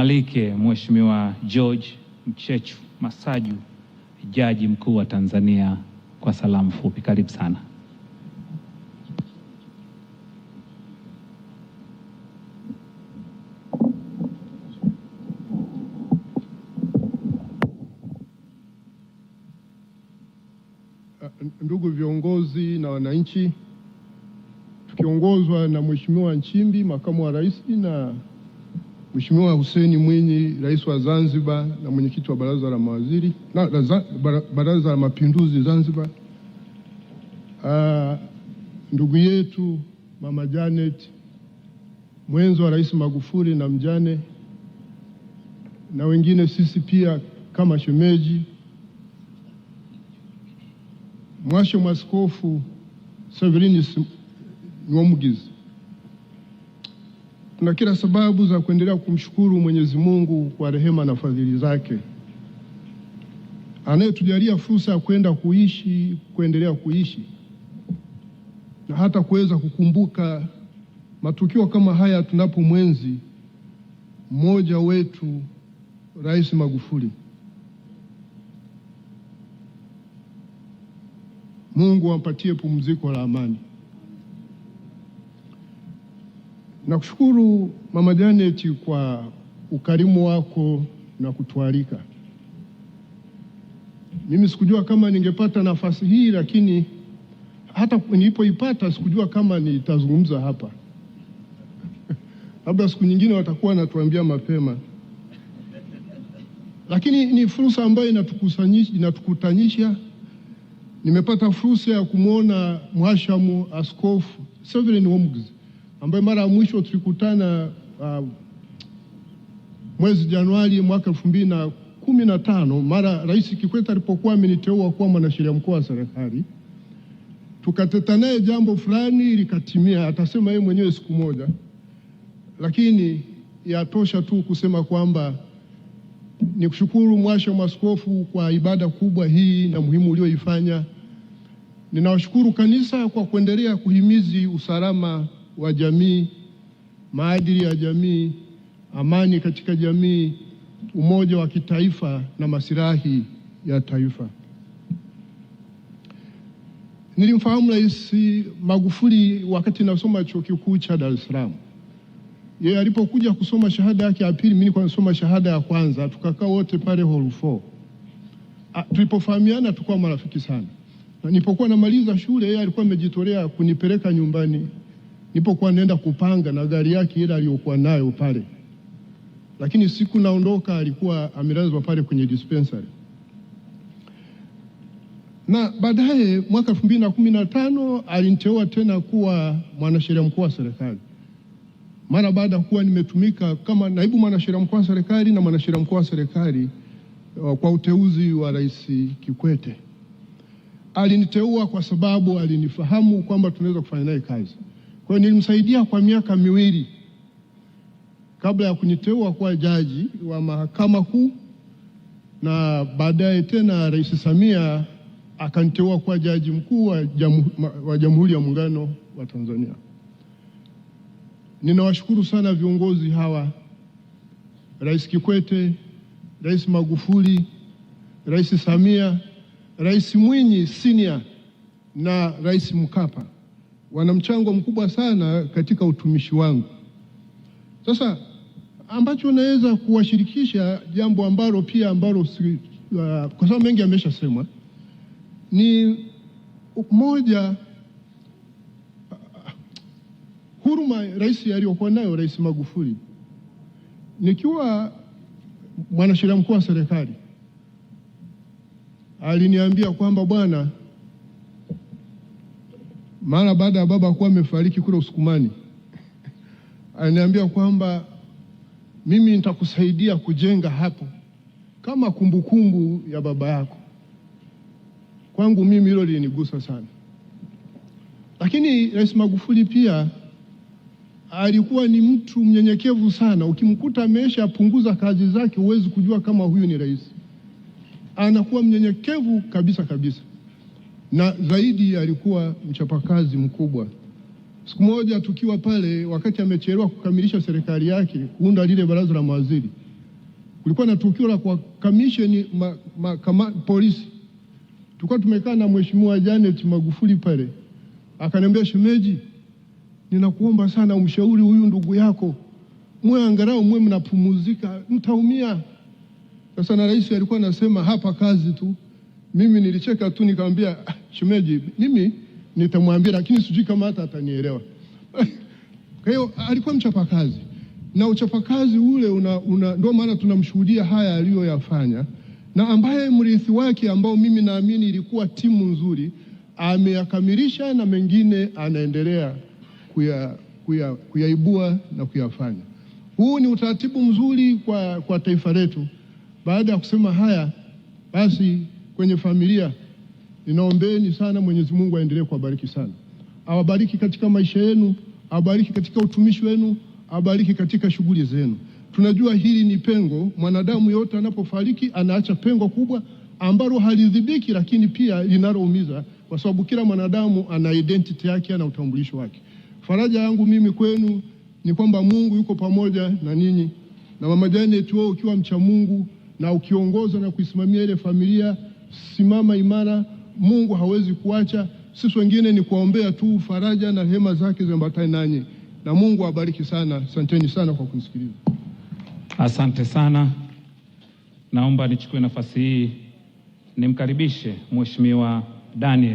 Alike Mheshimiwa George Mchechu Masaju, Jaji Mkuu wa Tanzania, kwa salamu fupi. Karibu sana. Ndugu viongozi na wananchi, tukiongozwa na Mheshimiwa Nchimbi, Makamu wa Rais, na Mheshimiwa Hussein Mwinyi, Rais wa Zanzibar na Mwenyekiti wa Baraza la Mawaziri Baraza la Mapinduzi Zanzibar, ndugu yetu Mama Janet, mwenzo wa Rais Magufuli na mjane, na wengine sisi pia kama shemeji, Mwashe Mwaskofu Severinus Nwomugizi, tuna kila sababu za kuendelea kumshukuru Mwenyezi Mungu kwa rehema na fadhili zake, anayetujalia fursa ya kuendelea kuishi na hata kuweza kukumbuka matukio kama haya tunapomwenzi mmoja wetu, Rais Magufuli. Mungu ampatie pumziko la amani. Nakushukuru Mama Janet kwa ukarimu wako na kutualika. Mimi sikujua kama ningepata nafasi hii, lakini hata nilipoipata sikujua kama nitazungumza hapa. Labda siku nyingine watakuwa natuambia mapema. Lakini ni fursa ambayo inatukutanisha. Nimepata fursa ya kumwona Mhashamu Askofu Severinus Nwomugizi, ambaye mara ya mwisho tulikutana mwezi Januari mwaka 2015, mara Rais Kikwete alipokuwa ameniteua kuwa mwanasheria mkuu wa serikali. Tukateta naye jambo fulani likatimia, atasema yeye mwenyewe siku moja, lakini yatosha tu kusema kwamba nikushukuru Mhashamu Askofu kwa ibada kubwa hii na muhimu ulioifanya. Ninawashukuru kanisa kwa kuendelea kuhimizi usalama wa jamii, maadili ya jamii, amani katika jamii, umoja wa kitaifa na maslahi ya taifa. Nilimfahamu Rais Magufuli wakati nasoma chuo kikuu cha Dar es Salaam. Yeye alipokuja kusoma shahada yake ya pili, mimi nilikuwa nasoma shahada ya kwanza, tukakaa wote pale hall 4. Tulipofahamiana tulikuwa marafiki sana. Na nilipokuwa namaliza shule, yeye alikuwa amejitolea kunipeleka nyumbani nilipokuwa naenda kupanga na gari yake ile aliyokuwa nayo pale. Lakini siku naondoka alikuwa amelazwa pale kwenye dispensary. Na baadaye mwaka 2015 aliniteua tena kuwa mwanasheria mkuu wa serikali, mara baada ya kuwa nimetumika kama naibu mwanasheria mkuu wa serikali na mwanasheria mkuu wa serikali kwa uteuzi wa Rais Kikwete. Aliniteua kwa sababu alinifahamu kwamba tunaweza kufanya naye kazi. Kwa hiyo nilimsaidia kwa miaka 2 kabla ya kuniteua kuwa jaji wa Mahakama Kuu, na baadaye tena Rais Samia akaniteua kuwa jaji mkuu wa Jamhuri ya Muungano wa Tanzania. Ninawashukuru sana viongozi hawa, Rais Kikwete, Rais Magufuli, Rais Samia, Rais Mwinyi Senior na Rais Mkapa. Wana mchango mkubwa sana katika utumishi wangu. Sasa ambacho naweza kuwashirikisha jambo ambalo kwa sababu mengi yameshasemwa, ni moja, huruma rais aliyokuwa nayo Rais Magufuli. Nikiwa mwanasheria mkuu wa serikali, aliniambia kwamba bwana, mara baada ya baba kuwa amefariki kule Usukumani, aliniambia kwamba mimi nitakusaidia kujenga hapo kama kumbukumbu ya baba yako. Kwangu mimi hilo lilinigusa sana. Lakini Rais Magufuli pia alikuwa ni mtu mnyenyekevu sana. Ukimkuta ameshapunguza kazi zake, huwezi kujua kama huyu ni rais. Anakuwa mnyenyekevu kabisa kabisa, na zaidi alikuwa mchapakazi mkubwa. Siku moja tukiwa pale, wakati amechelewa kukamilisha serikali yake kuunda lile baraza la mawaziri, kulikuwa na tukio la kwa kamisheni polisi. Tulikuwa tumekaa na Mheshimiwa Janet Magufuli pale, akaniambia, shemeji, ninakuomba sana umshauri huyu ndugu yako, mwe angalau mwe mnapumuzika, mtaumia. Sasa na rais alikuwa anasema hapa kazi tu. Mimi nilicheka tu nikamwambia, shemeji, mimi nitamwambia, lakini sijui kama hata atanielewa. Kwa hiyo alikuwa mchapakazi, na uchapakazi ule ndio maana tunamshuhudia haya aliyoyafanya, na ambaye mrithi wake ambao mimi naamini ilikuwa timu nzuri ameyakamilisha, na mengine anaendelea kuyaibua na kuyafanya. Huu ni utaratibu mzuri kwa taifa letu. Baada ya kusema haya, basi kwenye familia ninaombeeni sana, Mwenyezi Mungu aendelee kuwabariki sana, awabariki katika maisha yenu, awabariki katika utumishi wenu, awabariki katika shughuli zenu. Tunajua hili ni pengo, mwanadamu yote anapofariki anaacha pengo kubwa ambalo halidhibiki, lakini pia linaloumiza, kwa sababu kila mwanadamu ana identity yake na utambulisho wake. Faraja yangu mimi kwenu ni kwamba Mungu yuko pamoja na ninyi, na Mama Janet, wewe ukiwa mcha Mungu na ukiongoza na kuisimamia ile familia, simama imara, Mungu hawezi kuacha. Sisi wengine ni kuombea tu faraja na rehema zake ziambatane nanyi, na Mungu awabariki sana. Asanteni sana kwa kunisikiliza. Asante sana. Naomba nichukue nafasi hii nimkaribishe Mheshimiwa Daniel